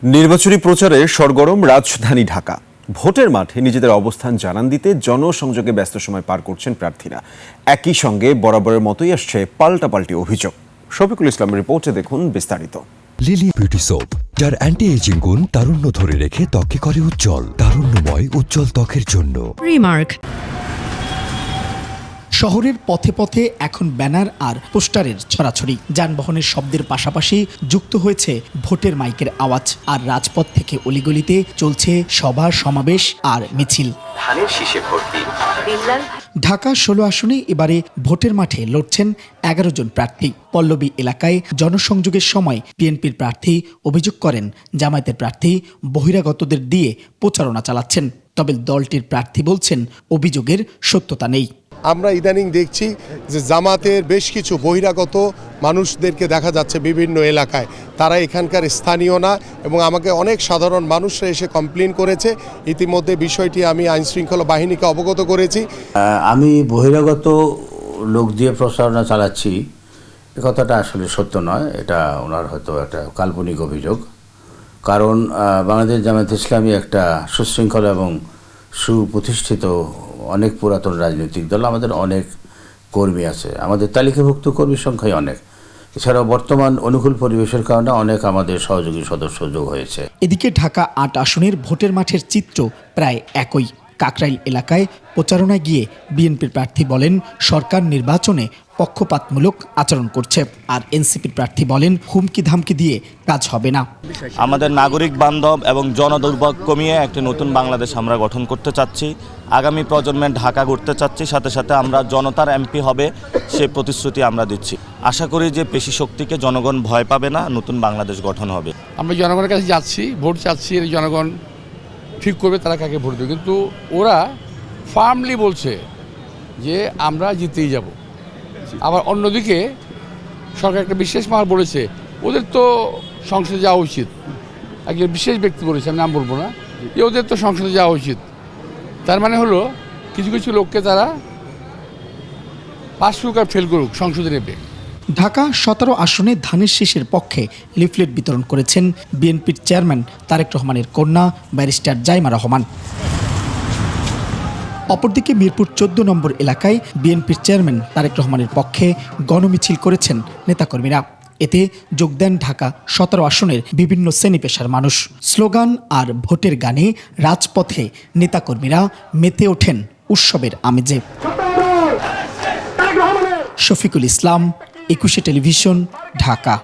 নির্বাচনী প্রচারে সরগরম রাজধানী ঢাকা। ভোটের মাঠে নিজেদের অবস্থান জানান দিতে জনসংযোগে ব্যস্ত সময় পার করছেন প্রার্থীরা। একই সঙ্গে বরাবরের মতোই আসছে পাল্টাপাল্টি অভিযোগ। শফিকুল ইসলামের রিপোর্টে দেখুন বিস্তারিত। লিলি বিউটি সোপ, যার অ্যান্টি এজিং গুণ তারুণ্য ধরে রেখে ত্বকে করে উজ্জ্বল। তারুণ্যময় উজ্জ্বল ত্বকের জন্য রিমার্ক। শহরের পথে পথে এখন ব্যানার আর পোস্টারের ছড়াছড়ি। যানবাহনের শব্দের পাশাপাশি যুক্ত হয়েছে ভোটের মাইকের আওয়াজ। আর রাজপথ থেকে অলিগলিতে চলছে সভা, সমাবেশ আর মিছিল। ঢাকা ১৬ আসনে এবারে ভোটের মাঠে লড়ছেন ১১ জন প্রার্থী। পল্লবী এলাকায় জনসংযোগের সময় বিএনপির প্রার্থী অভিযোগ করেন, জামায়াতের প্রার্থী বহিরাগতদের দিয়ে প্রচারণা চালাচ্ছেন। তবে দলটির প্রার্থী বলছেন, অভিযোগের সত্যতা নেই। আমরা ইদানিং দেখছি যে জামাতের বেশ কিছু বহিরাগত মানুষদেরকে দেখা যাচ্ছে বিভিন্ন এলাকায়। তারা এখানকার স্থানীয় না এবং আমাকে অনেক সাধারণ মানুষরা এসে কমপ্লেন করেছে। ইতিমধ্যে বিষয়টি আমি আইনশৃঙ্খলা বাহিনীকে অবগত করেছি। আমি বহিরাগত লোক দিয়ে প্রচারণা চালাচ্ছি, এ কথাটা আসলে সত্য নয়। এটা ওনার হয়তো একটা কাল্পনিক অভিযোগ। কারণ বাংলাদেশ জামায়াত ইসলামী একটা সুশৃঙ্খল এবং সুপ্রতিষ্ঠিত অনেক পুরাতন রাজনৈতিক দল। আমাদের অনেক কর্মী আছে, আমাদের তালিকাভুক্ত কর্মীর সংখ্যাই অনেক। এছাড়াও বর্তমান অনুকূল পরিবেশের কারণে অনেক আমাদের সহযোগী সদস্য যোগ হয়েছে। এদিকে ঢাকা ৮ আসনের ভোটের মাঠের চিত্র প্রায় একই। কাকরাইল এলাকায় প্রচারণায় গিয়ে বিএনপির প্রার্থী বলেন, সরকার নির্বাচনে পক্ষপাতমূলক আচরণ করছে। আর এনসিপির প্রার্থী বলেন, হুমকি ধামকি দিয়ে কাজ হবে না। আমাদের নাগরিক বান্ধব এবং জনদুর্ভোগ কমিয়ে একটি নতুন বাংলাদেশ আমরা গঠন করতে চাচ্ছি। আগামী প্রজন্মের ঢাকা গড়তে চাচ্ছি। সাথে সাথে আমরা জনতার এমপি হবে সে প্রতিশ্রুতি আমরা দিচ্ছি। আশা করি যে পেশি শক্তিকে জনগণ ভয় পাবে না, নতুন বাংলাদেশ গঠন হবে। আমরা জনগণের কাছে যাচ্ছি, ভোট চাচ্ছি, জনগণ ঠিক করবে তারা কাকে ভোট দেবে। কিন্তু ওরা ফার্মলি বলছে যে আমরা জিতেই যাব। আবার অন্যদিকে সরকার একটা বিশেষ মাল বলেছে, ওদের তো সংসদে যাওয়া উচিত। একজন বিশেষ ব্যক্তি বলেছে, আমি নাম বলবো না, যে ওদের তো সংসদে যাওয়া উচিত। তার মানে হলো কিছু কিছু লোককে তারা পাস করুক আর ফেল করুক, সংসদে নেবে। ঢাকা ১৭ আসনে ধানের শীষের পক্ষে লিফলেট বিতরণ করেছেন বিএনপির চেয়ারম্যান তারেক রহমানের কন্যা ব্যারিস্টার জাইমা রহমান। অপরদিকে মিরপুর ১৪ নম্বর এলাকায় বিএনপির চেয়ারম্যান তারেক রহমানের পক্ষে গণমিছিল করেছেন নেতাকর্মীরা। এতে যোগ দেন ঢাকা ১৭ আসনের বিভিন্ন শ্রেণী পেশার মানুষ। স্লোগান আর ভোটের গানে রাজপথে নেতাকর্মীরা মেতে ওঠেন উৎসবের আমেজে। শফিকুল ইসলাম, ২১শে টেলিভিশন, ঢাকা।